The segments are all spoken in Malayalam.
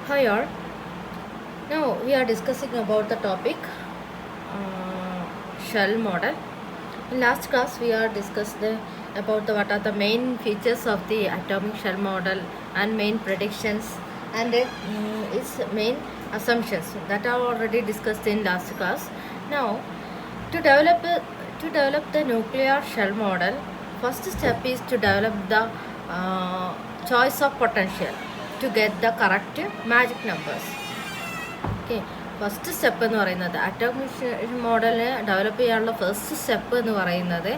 Hi all. Now we are discussing about the topic shell model. In last class we are discussed about what are the main features of the atomic shell model and main predictions and its main assumptions that are already discussed in last class. Now to develop the nuclear shell model, first step is to develop the choice of potential to get the correct magic numbers. Okay, first step എന്ന് പറയുന്നത് അറ്റോമിക് മോഡലിനെ ഡെവലപ്പ് ചെയ്യാനുള്ള ഫസ്റ്റ് സ്റ്റെപ്പ് എന്ന് പറയുന്നത്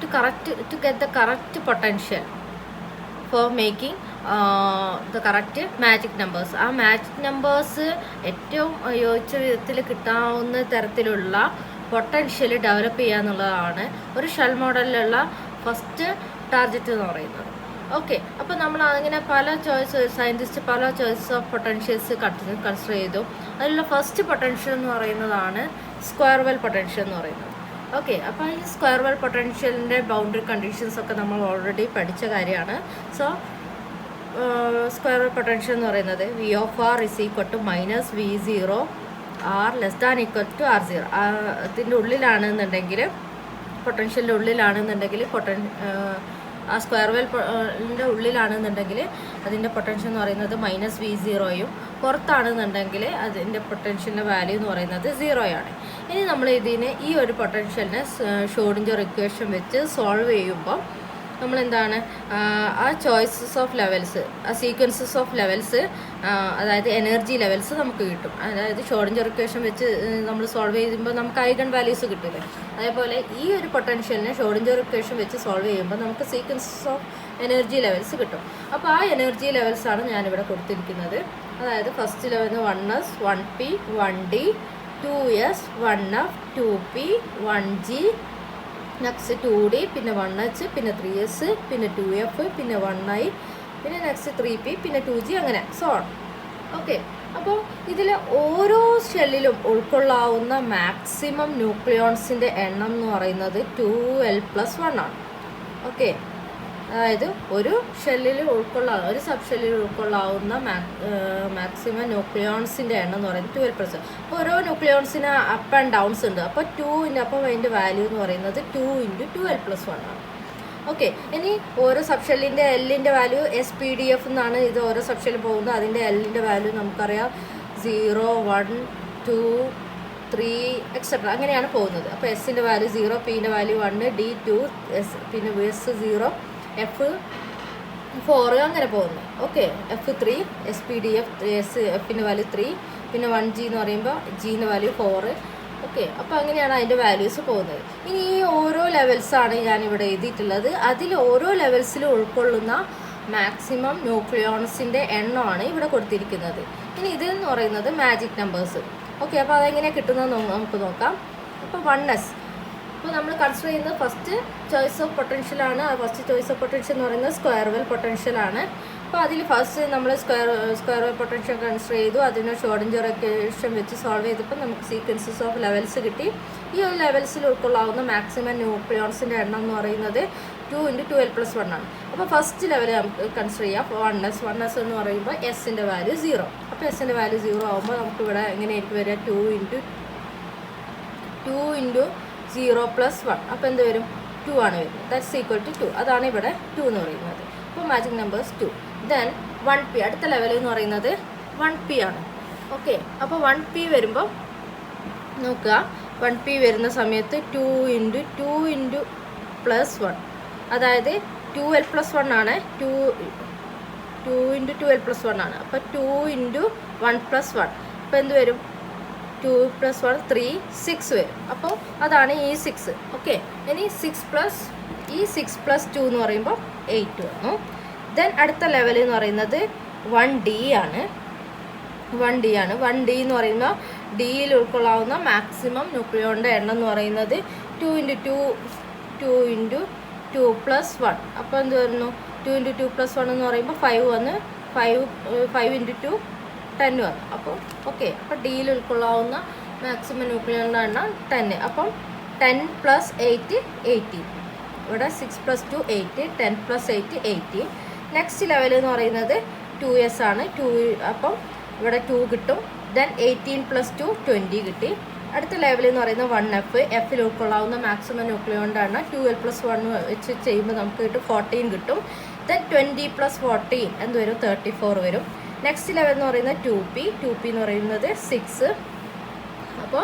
to get the correct potential for making the correct magic numbers. ആ മാജിക് നമ്പേഴ്സ് ഏറ്റവും യോജിച്ച വിധത്തിൽ കിട്ടാവുന്ന തരത്തിലുള്ള പൊട്ടൻഷ്യൽ ഡെവലപ്പ് ചെയ്യുക എന്നുള്ളതാണ് ഒരു ഷെൽ മോഡലിലുള്ള ഫസ്റ്റ് ടാർഗറ്റ് എന്ന് പറയുന്നത്. ഓക്കെ, അപ്പോൾ നമ്മൾ അങ്ങനെ സയൻറ്റിസ്റ്റ് പല ചോയ്സ് ഓഫ് പൊട്ടൻഷ്യൽസ് കൺസിഡർ ചെയ്തു. അതിലുള്ള ഫസ്റ്റ് പൊട്ടൻഷ്യൽ എന്ന് പറയുന്നതാണ് സ്ക്വയർ വെൽ പൊട്ടൻഷ്യൽ എന്ന് പറയുന്നത്. ഓക്കെ, അപ്പോൾ ഈ സ്ക്വയർ വെൽ പൊട്ടൻഷ്യലിൻ്റെ ബൗണ്ടറി കണ്ടീഷൻസ് ഒക്കെ നമ്മൾ ഓൾറെഡി പഠിച്ച കാര്യമാണ്. സോ സ്ക്വയർ വെൽ പൊട്ടൻഷ്യൽ എന്ന് പറയുന്നത് V of R is equal to minus V zero R less than equal to R zero. അതിൻ്റെ ഉള്ളിലാണെന്നുണ്ടെങ്കിൽ പൊട്ടൻഷ്യലിൻ്റെ ഉള്ളിലാണെന്നുണ്ടെങ്കിൽ ആ സ്ക്വയർ വെല്ലിൻ്റെ ഉള്ളിലാണെന്നുണ്ടെങ്കിൽ അതിൻ്റെ പൊട്ടൻഷ്യൽ എന്ന് പറയുന്നത് മൈനസ് വി സീറോയും പുറത്താണെന്നുണ്ടെങ്കിൽ അതിൻ്റെ പൊട്ടൻഷ്യലിൻ്റെ വാല്യൂ എന്ന് പറയുന്നത് സീറോയാണ്. ഇനി നമ്മൾ ഈ ഒരു പൊട്ടൻഷ്യലിനെ ഷ്രോഡിഞ്ചർ ഇക്വേഷൻ വെച്ച് സോൾവ് ചെയ്യുമ്പോൾ നമ്മളെന്താണ് ആ ചോയ്സസ് ഓഫ് ലെവൽസ്, ആ സീക്വൻസസ് ഓഫ് ലെവൽസ്, അതായത് എനർജി ലെവൽസ് നമുക്ക് കിട്ടും. അതായത് ഷ്രോഡിഞ്ചർ ഇക്വേഷൻ വെച്ച് നമ്മൾ സോൾവ് ചെയ്യുമ്പോൾ നമുക്ക് ഐഗൺ വാല്യൂസ് കിട്ടില്ലേ, അതേപോലെ ഈ ഒരു പൊട്ടൻഷ്യലിനെ ഷ്രോഡിഞ്ചർ ഇക്വേഷൻ വെച്ച് സോൾവ് ചെയ്യുമ്പോൾ നമുക്ക് സീക്വൻസസ് ഓഫ് എനർജി ലെവൽസ് കിട്ടും. അപ്പോൾ ആ എനർജി ലെവൽസാണ് ഞാനിവിടെ കൊടുത്തിരിക്കുന്നത്. അതായത് first level 1s 1p 1d 2s 1f 2p 1g, next 2d, പിന്നെ 1h, പിന്നെ 3s, പിന്നെ 2f, പിന്നെ 1i, പിന്നെ നെക്സ്റ്റ് 3p, പിന്നെ 2g, അങ്ങനെ സോ ഓൺ. ഓക്കെ, അപ്പോൾ ഇതിൽ ഓരോ ഷെല്ലിലും ഉൾക്കൊള്ളാവുന്ന മാക്സിമം ന്യൂക്ലിയോൺസിൻ്റെ എണ്ണം എന്ന് പറയുന്നത് 2l+1 ആണ്. ഓക്കെ, അതായത് ഒരു സബ് ഷെല്ലിൽ ഉൾക്കൊള്ളാവുന്ന മാക്സിമം ന്യൂക്ലിയോൺസിൻ്റെ എണ്ണം എന്ന് പറയുന്നത് 12+. അപ്പോൾ ഓരോ ന്യൂക്ലിയോൺസിന് അപ്പ് ആൻഡ് ഡൗൺസ് ഉണ്ട്. അപ്പോൾ 2 അപ്പം അതിൻ്റെ വാല്യൂ എന്ന് പറയുന്നത് 2 × 2l+1 ആണ്. ഓക്കെ, ഇനി ഓരോ സബ് ഷെല്ലിൻ്റെ എല്ലിൻ്റെ വാല്യൂ SPDF എന്നാണ്. ഇത് ഓരോ സബ് ഷെല്ലിൽ പോകുന്നത്. അതിൻ്റെ എല്ലിൻ്റെ വാല്യൂ നമുക്കറിയാം 0 1 2 3 എക്സെട്ര അങ്ങനെയാണ് പോകുന്നത്. അപ്പോൾ എസിൻ്റെ വാല്യൂ 0, പിൻ്റെ വാല്യൂ 1, D 2, S പിന്നെ S 0, F 4 അങ്ങനെ പോകുന്നു. ഓക്കെ, F3 SPDF, Fൻ്റെ വാല്യൂ 3, പിന്നെ 1G എന്ന് പറയുമ്പോൾ Gൻ്റെ വാല്യൂ 4. ഓക്കെ, അപ്പോൾ അങ്ങനെയാണ് അതിൻ്റെ വാല്യൂസ് പോകുന്നത്. ഇനി ഈ ഓരോ ലെവൽസാണ് ഞാനിവിടെ എഴുതിയിട്ടുള്ളത്. അതിൽ ഓരോ ലെവൽസിലും ഉൾക്കൊള്ളുന്ന മാക്സിമം ന്യൂക്ലിയോൺസിൻ്റെ എണ്ണമാണ് ഇവിടെ കൊടുത്തിരിക്കുന്നത്. ഇനി ഇതെന്ന് പറയുന്നത് മാജിക് നമ്പേഴ്സ്. ഓക്കെ, അപ്പോൾ അതെങ്ങനെയാണ് കിട്ടുന്നത് നമുക്ക് നോക്കാം. അപ്പോൾ 1s, അപ്പോൾ നമ്മൾ കൺസിഡർ ചെയ്യുന്നത് ഫസ്റ്റ് ചോയ്സ് ഓഫ് പൊട്ടൻഷ്യലാണ്. ആ ഫസ്റ്റ് ചോയ്സ് ഓഫ് പൊട്ടൻഷ്യൽ എന്ന് പറയുന്നത് സ്ക്വയർ വെൽ പൊട്ടൻഷ്യലാണ്. അപ്പോൾ അതിൽ ഫസ്റ്റ് നമ്മൾ സ്ക്വയർ വെൽ പൊട്ടൻഷ്യൽ കൺസിഡർ ചെയ്തു. അതിന് ഷ്രോഡിഞ്ചർ ഇക്വേഷൻ വെച്ച് സോൾവ് ചെയ്തപ്പോൾ നമുക്ക് സീക്വൻസസ് ഓഫ് ലെവൽസ് കിട്ടി. ഈ ഒരു ലെവൽസിൽ ഉൾക്കൊള്ളാവുന്ന മാക്സിമം ന്യൂക്ലിയോൺസിൻ്റെ എണ്ണം എന്ന് പറയുന്നത് 2 × 2l+1 ആണ്. അപ്പോൾ ഫസ്റ്റ് ലെവൽ നമുക്ക് കൺസിഡർ ചെയ്യാം 1s എന്ന് പറയുമ്പോൾ എസിൻ്റെ വാല്യൂ 0. അപ്പോൾ എസിൻ്റെ വാല്യൂ 0 ആകുമ്പോൾ നമുക്കിവിടെ എങ്ങനെയായിരിക്കും വരിക 2 × 0+1. അപ്പോൾ എന്ത് വരും 2 ആണ് വരുന്നത്. That's equal to 2. അതാണ് ഇവിടെ 2 എന്ന് പറയുന്നത്. അപ്പോൾ മാജിക് നമ്പേഴ്സ് 2. ദെൻ 1p, അടുത്ത ലെവൽ എന്ന് പറയുന്നത് 1p ആണ്. ഓക്കെ, അപ്പോൾ 1p വരുമ്പോൾ നോക്കുക, 1p വരുന്ന സമയത്ത് 2 × 2 × അതായത് 2l+1 ആണ്. 2 × 2l+1 ആണ്. അപ്പോൾ 2 × 1+1. അപ്പോൾ എന്ത് വരും 2 + 1 3 6 വരും. അപ്പോൾ അതാണ് ഈ 6. ഓക്കെ, ഇനി 6 + 2 എന്ന് പറയുമ്പോൾ 8 വന്നു. ദെൻ അടുത്ത ലെവൽ എന്ന് പറയുന്നത് 1d ആണ്. 1d എന്ന് പറയുമ്പോൾ ഡിയിൽ ഉൾക്കൊള്ളാവുന്ന മാക്സിമം ന്യൂക്ലിയോണിൻ്റെ എണ്ണം എന്ന് പറയുന്നത് 2 × 2+1. അപ്പോൾ എന്ത് വരുന്നു 2 × 2+1 എന്ന് പറയുമ്പോൾ 5 വന്ന് 5 × 2 10 വന്നു. അപ്പോൾ ഓക്കെ, അപ്പോൾ ഡിയിൽ ഉൾക്കൊള്ളാവുന്ന മാക്സിമം ന്യൂക്ലിയോണിൻ്റെ എണ്ണം 10. അപ്പം 10 + 8 18. ഇവിടെ 6 + 2 8, 10 + 8 18. നെക്സ്റ്റ് ലെവൽ എന്ന് പറയുന്നത് 2s ആണ്. അപ്പം ഇവിടെ 2 കിട്ടും. ദെൻ 18 + 2 20 കിട്ടി. അടുത്ത ലെവൽ എന്ന് പറയുന്നത് 1F. എഫിൽ ഉൾക്കൊള്ളാവുന്ന മാക്സിമം ന്യൂക്ലിയോണ്ടാണ്. 12+1 വെച്ച് ചെയ്യുമ്പോൾ നമുക്ക് കിട്ടും 14 കിട്ടും. ദെൻ 20 + 14 എന്ത് വരും? 34 വരും. നെക്സ്റ്റ് ലെവൽ എന്ന് പറയുന്നത് 2P. 2P എന്ന് പറയുന്നത് 6. അപ്പോൾ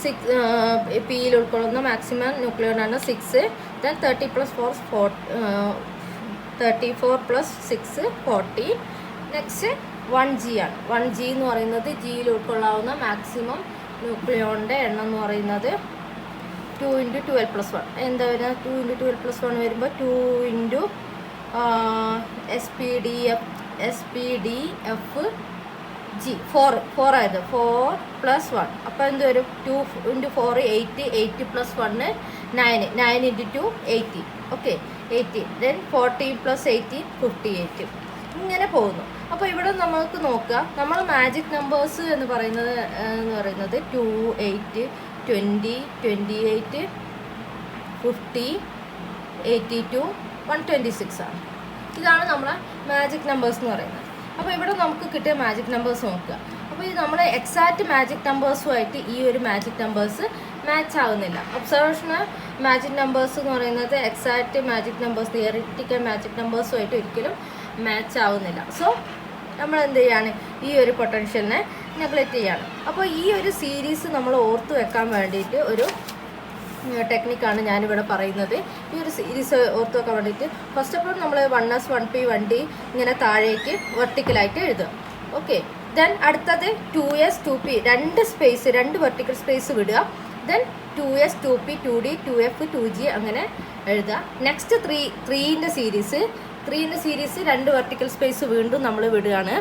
6 പിയിൽ ഉൾക്കൊള്ളുന്ന മാക്സിമം ന്യൂക്ലിയോണാണ് 6. ദെൻ 30 + 4 34 + 6 40. നെക്സ്റ്റ് 1G ആണ്. 1G എന്ന് പറയുന്നത് ജിയിൽ ഉൾക്കൊള്ളാവുന്ന മാക്സിമം ന്യൂക്ലിയോണിൻ്റെ എണ്ണം എന്ന് പറയുന്നത് 2 × 12 + 1. എന്താ വരുക? 2 × 12 + 1 വരുമ്പോൾ 2 × SPDF G 4 ആയത് 4 + 1. അപ്പോൾ എന്ത് വരും? 2 × 4 8. 8 + 1 9. 9 × 2 80. ഓക്കെ, 80. ദെൻ 14 + 18 58. ഇങ്ങനെ പോകുന്നു. അപ്പോൾ ഇവിടെ നമുക്ക് നോക്കുക, നമ്മൾ മാജിക് നമ്പേഴ്സ് എന്ന് പറയുന്നത് 2 8 20 28 50 82 126 ആണ്. ഇതാണ് നമ്മളെ മാജിക് നമ്പേഴ്സ് എന്ന് പറയുന്നത്. അപ്പോൾ ഇവിടെ നമുക്ക് കിട്ടിയ മാജിക് നമ്പേഴ്സ് നോക്കുക. അപ്പോൾ ഇത് നമ്മുടെ എക്സാക്റ്റ് മാജിക് നമ്പേഴ്സുമായിട്ട് ഈ ഒരു മാജിക് നമ്പേഴ്സ് മാച്ച് ആവുന്നില്ല. ഒബ്സർവേഷണൽ മാജിക് നമ്പേഴ്സ് എന്ന് പറയുന്നത് exact magic numbers, theoretical magic നമ്പേഴ്സുമായിട്ട് ഒരിക്കലും മാച്ച് ആവുന്നില്ല. സോ നമ്മൾ എന്ത് ചെയ്യാണ്? ഈ ഒരു പൊട്ടൻഷ്യലിനെ നെഗ്ലക്റ്റ് ചെയ്യാണ്. അപ്പോൾ ഈ ഒരു സീരീസ് നമ്മൾ ഓർത്ത് വെക്കാൻ വേണ്ടിയിട്ട് ഒരു ടെക്നിക്കാണ് ഞാനിവിടെ പറയുന്നത്. ഈ ഒരു സീരീസ് ഓർത്ത് വെക്കാൻ വേണ്ടിയിട്ട് ഫസ്റ്റ് ഓഫ് ഓൾ നമ്മൾ 1S 1P 1D ഇങ്ങനെ താഴേക്ക് വെർട്ടിക്കലായിട്ട് എഴുതുക. ഓക്കെ, ദെൻ അടുത്തത് 2S 2P 2 വെർട്ടിക്കൽ സ്പേസ് വിടുക. Then 2S 2P 2D 2F 2G അങ്ങനെ എഴുതുക. നെക്സ്റ്റ് 3ൻ്റെ സീരീസ് 2 വെർട്ടിക്കൽ സ്പേസ് വീണ്ടും നമ്മൾ വിടുകയാണ്.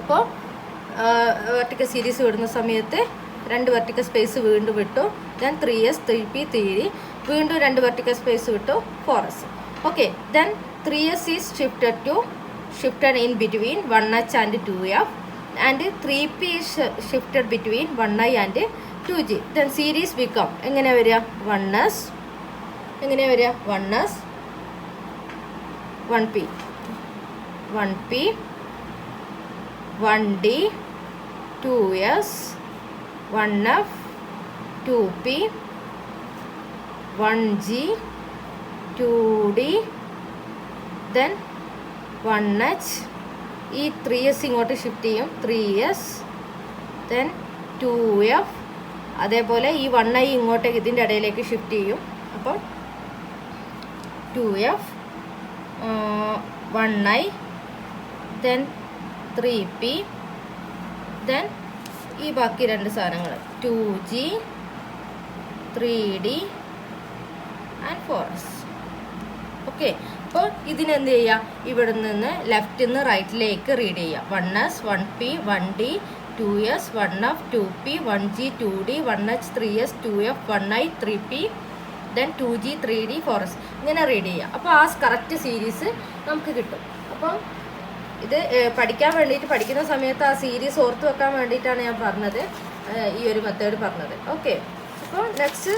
അപ്പോൾ വെർട്ടിക്കൽ സീരീസ് വിടുന്ന സമയത്ത് 2 വെർട്ടിക്കൽ സ്പേസ് വീണ്ടും വിട്ടു. ദെൻ 3S 3P 3D വീണ്ടും 2 വെർട്ടിക്കൽ സ്പേസ് വിട്ടു 4S. Okay, then 3S is shifted in between 1H and 2F and 3P is shifted between 1I and 2G. Then series become എങ്ങനെ വരിക? 1S 1P 1D 2S 1F 2P 1G 2D then 1H. ഈ 3S ഇങ്ങോട്ട് ഷിഫ്റ്റ് ചെയ്യും 3S. Then 2F. അതേപോലെ ഈ 1I ഇങ്ങോട്ടേക്ക് ഇതിൻ്റെ ഇടയിലേക്ക് ഷിഫ്റ്റ് ചെയ്യും. അപ്പം 2F 1I then 3P then ഈ ബാക്കി 2 സാധനങ്ങൾ 2G 3D and 4S. Okay, അപ്പോൾ ഇതിനെന്ത് ചെയ്യുക? ഇവിടെ നിന്ന് ലെഫ്റ്റിൽ നിന്ന് റൈറ്റിലേക്ക് റീഡ് ചെയ്യുക. 1S 1P 1D 2S 1F 2P 1G 2D 1H 3S 2F 1I 3P then 2G 3D 4S ഇങ്ങനെ റീഡ് ചെയ്യുക. അപ്പോൾ ആ കറക്റ്റ് സീരീസ് നമുക്ക് കിട്ടും. അപ്പം ഇത് പഠിക്കാൻ വേണ്ടിയിട്ട് പഠിക്കുന്ന സമയത്ത് ആ സീരീസ് ഓർത്ത് വെക്കാൻ വേണ്ടിയിട്ടാണ് ഞാൻ പറഞ്ഞത്, ഈ ഒരു മെത്തേഡ് പറഞ്ഞത്. ഓക്കെ, അപ്പോൾ നെക്സ്റ്റ്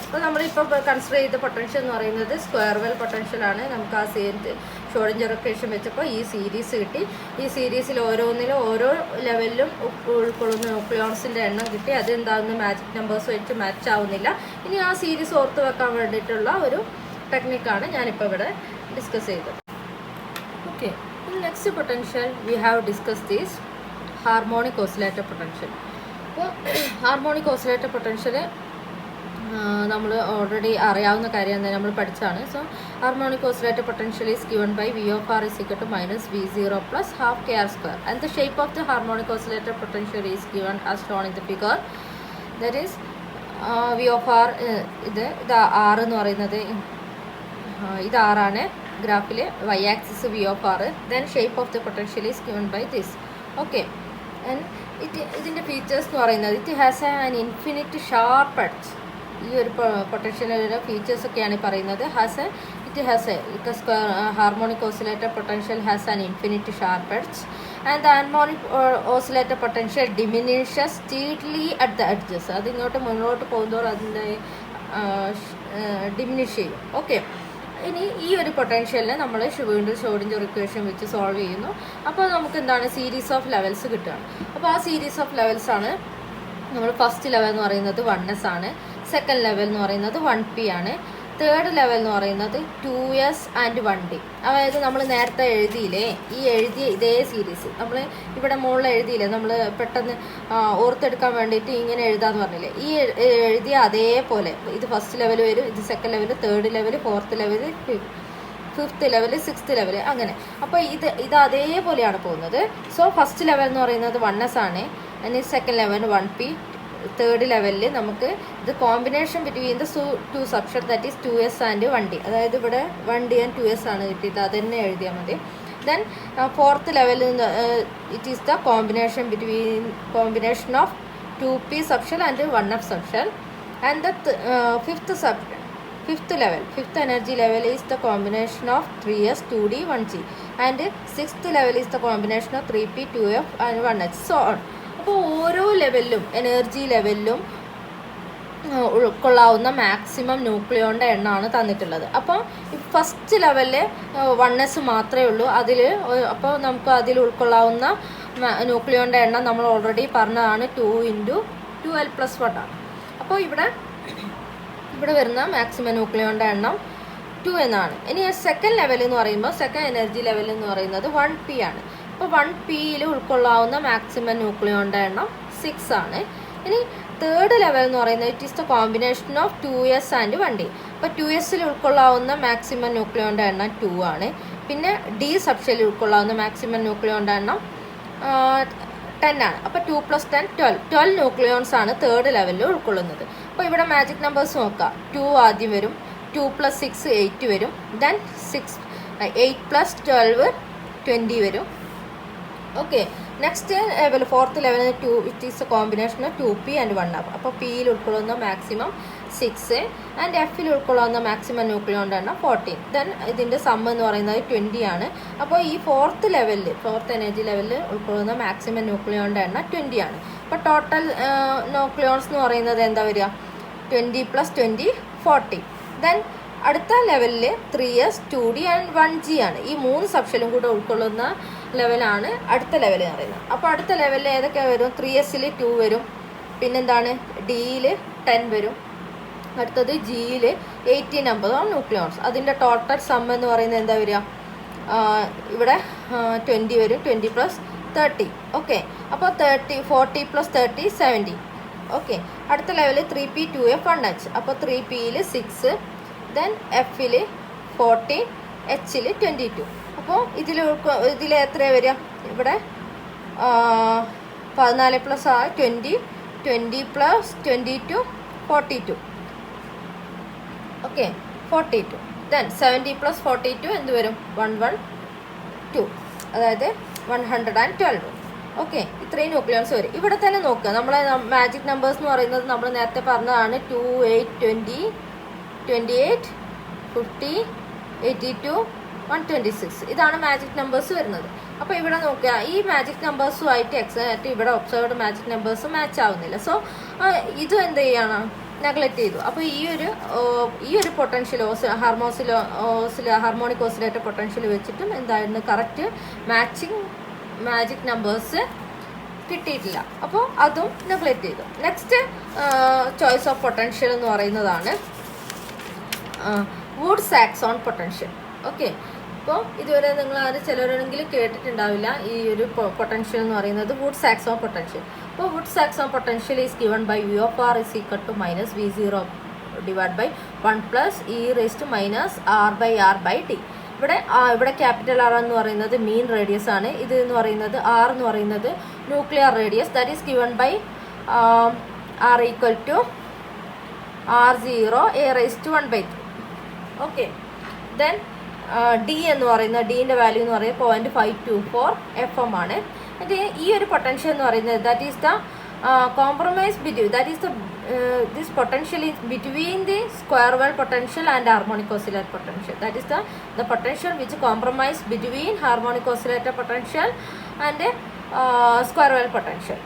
അപ്പോൾ നമ്മളിപ്പോൾ കൺസിഡർ ചെയ്ത പൊട്ടൻഷ്യൽ എന്ന് പറയുന്നത് സ്ക്വയർ വെൽ പൊട്ടൻഷ്യലാണ്. നമുക്ക് ആ ഷ്രോഡിഞ്ചർ ഇക്വേഷൻ വെച്ചപ്പോൾ ഈ സീരീസ് കിട്ടി. ഈ സീരീസിൽ ഓരോന്നിലും ഓരോ ലെവലിലും ഉൾക്കൊള്ളുന്ന ന്യൂക്ലിയോൺസിൻ്റെ എണ്ണം കിട്ടി. അതെന്താകുന്ന മാജിക് നമ്പേഴ്സ് വെച്ച് മാച്ച് ആവുന്നില്ല. ഇനി ആ സീരീസ് ഓർത്ത് വെക്കാൻ വേണ്ടിയിട്ടുള്ള ഒരു ടെക്നിക്കാണ് ഞാനിപ്പോൾ ഇവിടെ ഡിസ്കസ് ചെയ്തത്. Okay, next potential we have discuss these harmonic oscillator potential. അപ്പോൾ ഹാർമോണിക് ഓസിലേറ്റർ പൊട്ടൻഷ്യൽ നമ്മൾ ഓൾറെഡി അറിയാവുന്ന കാര്യം തന്നെ നമ്മൾ പഠിച്ചാണ്. So harmonic oscillator potential is given by V of R is equal to -V0 plus half kr². And the shape of the harmonic oscillator potential is given as shown in the figure. That is V of R ഇത് R എന്ന് പറയുന്നത് ഇത് R ആണ്. ഗ്രാഫിൽ y axis V of R. Then shape of the potential is given by this. Okay, and ഇതിൻ്റെ ഫീച്ചേഴ്സ് എന്ന് പറയുന്നത് it has an infinite sharp edge. ഈ ഒരു പൊട്ടൻഷ്യലിൻ്റെ ഫീച്ചേഴ്സൊക്കെയാണ് പറയുന്നത്. Harmonic oscillator potential has an infinite sharp edge and the harmonic oscillator potential diminishes steadily at the edges. അതിങ്ങോട്ട് മുന്നോട്ട് പോകുന്നതോറും അതിൻ്റെ ഡിമിനിഷ് ചെയ്യും. ഓക്കെ, ഇനി ഈ ഒരു പൊട്ടൻഷ്യലിനെ നമ്മൾ വീണ്ടും ഷ്രോഡിഞ്ചർ ഇക്വേഷൻ വെച്ച് സോൾവ് ചെയ്യുന്നു. അപ്പോൾ നമുക്ക് എന്താണ് സീരീസ് ഓഫ് ലെവൽസ് കിട്ടുകയാണ്. അപ്പോൾ ആ സീരീസ് ഓഫ് ലെവൽസ് ആണ് നമ്മൾ ഫസ്റ്റ് ലെവൽ എന്ന് പറയുന്നത് 1s ആണ്, സെക്കൻഡ് ലെവൽ എന്ന് പറയുന്നത് 1p ആണ്, തേർഡ് ലെവൽ എന്ന് പറയുന്നത് 2s ആൻഡ് 1d. അതായത് നമ്മൾ നേരത്തെ എഴുതിയില്ലേ, ഈ എഴുതിയ ഇതേ സീരീസ് നമ്മൾ ഇവിടെ മുകളിൽ എഴുതിയില്ലേ, നമ്മൾ പെട്ടെന്ന് ഓർത്തെടുക്കാൻ വേണ്ടിയിട്ട് ഇങ്ങനെ എഴുതാന്ന് പറഞ്ഞില്ലേ, ഈ എഴുതിയ അതേപോലെ ഇത് ഫസ്റ്റ് ലെവൽ വരും, ഇത് second level, third level, fourth level, fifth level, sixth level, അങ്ങനെ. അപ്പോൾ ഇത് അതേപോലെയാണ് പോകുന്നത്. സോ ഫസ്റ്റ് ലെവൽ എന്ന് പറയുന്നത് 1s ആണ്, ഇനി സെക്കൻഡ് ലെവൽ 1p, തേർഡ് ലെവലിൽ നമുക്ക് ഇത് combination between the two subset that is 2s and 1d. അതായത് ഇവിടെ 1d ആൻഡ് 2s ആണ് കിട്ടിയത്, അത് തന്നെ എഴുതിയാൽ മതി. ദെൻ ഫോർത്ത് ലെവലിൽ it is the combination of 2p subshell and 1f subshell. And the fifth energy level is the combination of 3s, 2d, 1g, and sixth level is the combination of 3p, 2f and 1h, so on. അപ്പോൾ ഓരോ ലെവലിലും എനർജി ലെവലിലും ഉൾക്കൊള്ളാവുന്ന മാക്സിമം ന്യൂക്ലിയോണിൻ്റെ എണ്ണമാണ് തന്നിട്ടുള്ളത്. അപ്പോൾ ഫസ്റ്റ് ലെവലിൽ 1s മാത്രമേ ഉള്ളൂ അതിൽ. അപ്പോൾ നമുക്ക് അതിൽ ഉൾക്കൊള്ളാവുന്ന ന്യൂക്ലിയോണിൻ്റെ എണ്ണം നമ്മൾ ഓൾറെഡി പറഞ്ഞതാണ് 2 × 2l+1 ആണ്. അപ്പോൾ ഇവിടെ വരുന്ന മാക്സിമം ന്യൂക്ലിയോണിൻ്റെ എണ്ണം 2 എന്നാണ്. ഇനി സെക്കൻഡ് ലെവൽ എന്ന് പറയുമ്പോൾ സെക്കൻഡ് എനർജി ലെവൽ എന്ന് പറയുന്നത് 1p ആണ്. അപ്പോൾ 1pയിൽ ഉൾക്കൊള്ളാവുന്ന മാക്സിമം ന്യൂക്ലിയോണിൻ്റെ എണ്ണം 6 ആണ്. ഇനി തേർഡ് ലെവൽ എന്ന് പറയുന്നത് it is the combination of 2s and 1d. അപ്പോൾ 2sൽ ഉൾക്കൊള്ളാവുന്ന മാക്സിമം ന്യൂക്ലിയോണിൻ്റെ എണ്ണം 2 ആണ്. പിന്നെ d സബ്ഷെല്ലിൽ ഉൾക്കൊള്ളാവുന്ന മാക്സിമം ന്യൂക്ലിയോണിൻ്റെ എണ്ണം 10 ആണ്. അപ്പോൾ 2 + 10 12 ന്യൂക്ലിയോൺസ് ആണ് തേർഡ് ലെവലിൽ ഉൾക്കൊള്ളുന്നത്. അപ്പോൾ ഇവിടെ മാജിക് നമ്പേഴ്സ് നോക്കാം. 2 ആദ്യം വരും, 2 + 6 8 വരും, ദെൻ 8 + 12 20 വരും. ഓക്കെ, നെക്സ്റ്റ് ലെവൽ ഫോർത്ത് ലെവലിന് 2 it is a combination of 2p and 1f. അപ്പോൾ പിയിൽ ഉൾക്കൊള്ളുന്ന മാക്സിമം 6 ആൻഡ് എഫിൽ ഉൾക്കൊള്ളുന്ന മാക്സിമം ന്യൂക്ലിയോണിൻ്റെ എണ്ണം 14. ദെൻ ഇതിൻ്റെ സം എന്ന് പറയുന്നത് 20 ആണ്. അപ്പോൾ ഈ ഫോർത്ത് എനർജി ലെവലിൽ ഉൾക്കൊള്ളുന്ന മാക്സിമം ന്യൂക്ലിയോണിൻ്റെ എണ്ണം 20 ആണ്. അപ്പോൾ ടോട്ടൽ ന്യൂക്ലിയോൺസ് എന്ന് പറയുന്നത് എന്താ വരിക? 20 + 20 40. ദെൻ അടുത്ത ലെവലിൽ 3s, 2d ആൻഡ് 1g ആണ്. ഈ 3 സബ്ഷെല്ലും കൂടെ ഉൾക്കൊള്ളുന്ന ലെവലാണ് അടുത്ത ലെവൽ എന്ന് പറയുന്നത്. അപ്പോൾ അടുത്ത ലെവലിൽ ഏതൊക്കെ വരും? 3sൽ 2 വരും, പിന്നെന്താണ് ഡിയിൽ 10 വരും, അടുത്തത് ജിയിൽ 18 നമ്പർ ന്യൂക്ലിയോൺസ്. അതിൻ്റെ ടോട്ടൽ സം എന്ന് പറയുന്നത് എന്താ വരിക? ഇവിടെ 20 വരും, 20 + 30. ഓക്കെ, അപ്പോൾ 40 + 30 70. ഓക്കെ, അടുത്ത ലെവലിൽ 3p, 2f, 1h. അപ്പോൾ 3pയിൽ 6, ദെൻ എഫിൽ 40, എച്ചിൽ 22. അപ്പോൾ ഇതിൽ എത്ര വരിക? ഇവിടെ 14 + 20, 20 + 22 42. ഓക്കെ, 42. ദെൻ 70 + 42 എന്ത് വരും? 112, അതായത് 112. ഓക്കെ, ഇത്രയും ന്യൂക്ലിയോൺസ് വരും. ഇവിടെ തന്നെ നോക്കുക, നമ്മളെ മാജിക് നമ്പേഴ്സ് എന്ന് പറയുന്നത് നമ്മൾ നേരത്തെ പറഞ്ഞതാണ് 2, 8, 20, 28, 50, 82, 126. ഇതാണ് മാജിക് നമ്പേഴ്സ് വരുന്നത്. അപ്പോൾ ഇവിടെ നോക്കുക, ഈ മാജിക് നമ്പേഴ്സുമായിട്ട് എക്സാക്റ്റ് ഇവിടെ ഒബ്സർവ്ഡ് മാജിക് നമ്പേഴ്സ് മാച്ച് ആവുന്നില്ല. സോ ഇതും എന്ത് ചെയ്യണം? നെഗ്ലക്റ്റ് ചെയ്തു. അപ്പോൾ ഈ ഒരു പൊട്ടൻഷ്യൽ ഹാർമോണിക് ഓസിലേറ്റർ പൊട്ടൻഷ്യൽ വെച്ചിട്ടും എന്തായിരുന്നു കറക്റ്റ് മാജിക് നമ്പേഴ്സ് കിട്ടിയിട്ടില്ല. അപ്പോൾ അതും നെഗ്ലക്റ്റ് ചെയ്തു. നെക്സ്റ്റ് ചോയ്സ് ഓഫ് പൊട്ടൻഷ്യൽ എന്ന് പറയുന്നതാണ് വുഡ്-സാക്സോൺ പൊട്ടൻഷ്യൽ. ഓക്കെ, അപ്പോൾ ഇതുവരെ നിങ്ങൾ ചിലരെങ്കിലും കേട്ടിട്ടുണ്ടാവില്ല ഈ ഒരു പൊട്ടൻഷ്യൽ എന്ന് പറയുന്നത് വുഡ്-സാക്സോൺ പൊട്ടൻഷ്യൽ. അപ്പോൾ Woods Saxon potential is given by V of R = -V0 / 1 + e raised -r/r/d. ഇവിടെ ക്യാപിറ്റൽ R എന്ന് പറയുന്നത് മീൻ റേഡിയസ് ആണ്. ഇത് എന്ന് പറയുന്നത് R എന്ന് പറയുന്നത് nuclear radius. That is given by R = R0 a raised to 1/3. Okay, then D എന്ന് പറയുന്നത് ഡീൻ്റെ വാല്യൂ എന്ന് പറയുന്നത് 0.524 FM ആണ്. എന്നിട്ട് ഈ ഒരു പൊട്ടൻഷ്യൽ എന്ന് പറയുന്നത് that is the compromise between, that is this potential is between the square wave potential and harmonic oscillator potential. That is the potential which compromise between harmonic oscillator potential and square wave potential.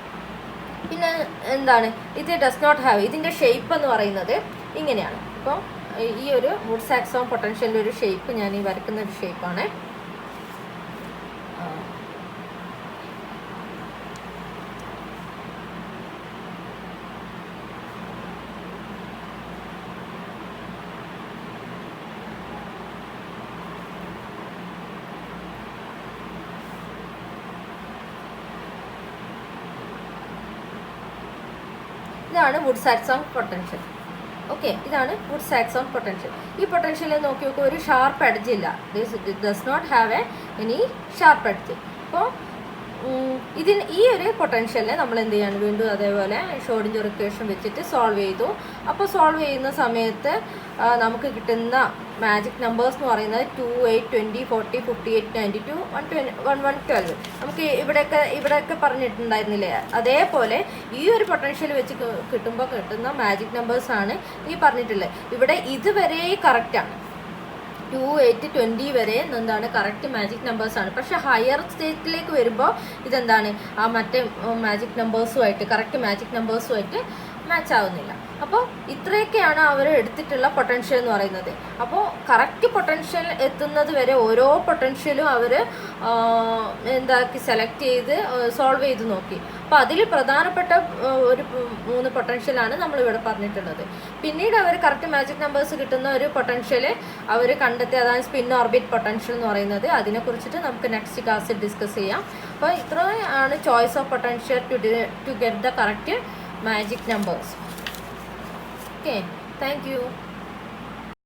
പിന്നെ എന്താണ് ഇത്? Does not have. ഇതിൻ്റെ ഷേപ്പ് എന്ന് പറയുന്നത് ഇങ്ങനെയാണ്. ഇപ്പോൾ ഈ ഒരു വുഡ്സ് ആക്സോൺ പൊട്ടൻഷ്യലിൻ്റെ ഒരു ഷേപ്പ് ഞാൻ ഈ വരയ്ക്കുന്ന ഒരു ഷേപ്പാണ്. ഇതാണ് വുഡ്സ് ആക്സോൺ പൊട്ടൻഷ്യൽ. ഓക്കെ, ഇതാണ് വുഡ്സ് ആക്സോൺ പൊട്ടൻഷ്യൽ. ഈ പൊട്ടൻഷ്യലിൽ നോക്കി നോക്കുക, ഒരു ഷാർപ്പ് എഡ്ജ് ഇല്ല. Does not have any sharp edge. അപ്പോൾ ഈ ഒരു പൊട്ടൻഷ്യലിനെ നമ്മൾ എന്ത് ചെയ്യാണ്, വീണ്ടും അതേപോലെ ഷ്രോഡിഞ്ചർ ഇക്വേഷൻ വെച്ചിട്ട് സോൾവ് ചെയ്തു. അപ്പോൾ സോൾവ് ചെയ്യുന്ന സമയത്ത് നമുക്ക് കിട്ടുന്ന മാജിക് നമ്പേഴ്സ് എന്ന് പറയുന്നത് 2, 8, 20, 40, 58, 92, 112. നമുക്ക് ഇവിടെയൊക്കെ പറഞ്ഞിട്ടുണ്ടായിരുന്നില്ലേ, അതേപോലെ ഈ ഒരു പൊട്ടൻഷ്യൽ വെച്ച് കിട്ടുമ്പോൾ കിട്ടുന്ന മാജിക് നമ്പേഴ്സാണ് ഈ പറഞ്ഞിട്ടുള്ളത്. ഇവിടെ ഇതുവരെ കറക്റ്റാണ്. 2, 8, 20 വരെ എന്താണ് കറക്റ്റ് മാജിക് നമ്പേഴ്സാണ്. പക്ഷേ ഹയർ സ്റ്റേറ്റിലേക്ക് വരുമ്പോൾ ഇതെന്താണ് ആ മറ്റേ മാജിക് നമ്പേഴ്സുമായിട്ട് കറക്റ്റ് മാജിക് നമ്പേഴ്സുമായിട്ട് മാച്ച് ആവുന്നില്ല. അപ്പോൾ ഇത്രയൊക്കെയാണ് അവർ എടുത്തിട്ടുള്ള പൊട്ടൻഷ്യൽ എന്ന് പറയുന്നത്. അപ്പോൾ കറക്റ്റ് പൊട്ടൻഷ്യൽ എത്തുന്നത് വരെ ഓരോ പൊട്ടൻഷ്യലും അവർ എന്താക്കി സെലക്ട് ചെയ്ത് സോൾവ് ചെയ്ത് നോക്കി. അപ്പോൾ അതിൽ പ്രധാനപ്പെട്ട ഒരു 3 പൊട്ടൻഷ്യലാണ് നമ്മളിവിടെ പറഞ്ഞിട്ടുള്ളത്. പിന്നീട് അവർ കറക്റ്റ് മാജിക് നമ്പേഴ്സ് കിട്ടുന്ന ഒരു പൊട്ടൻഷ്യൽ അവർ കണ്ടെത്തി, അതാണ് സ്പിൻ ഓർബിറ്റ് പൊട്ടൻഷ്യൽ എന്ന് പറയുന്നത്. അതിനെക്കുറിച്ചിട്ട് നമുക്ക് നെക്സ്റ്റ് ക്ലാസ്സിൽ ഡിസ്കസ് ചെയ്യാം. അപ്പോൾ ഇത്രയാണ് choice of potential to get the correct magic numbers. Okay, thank you.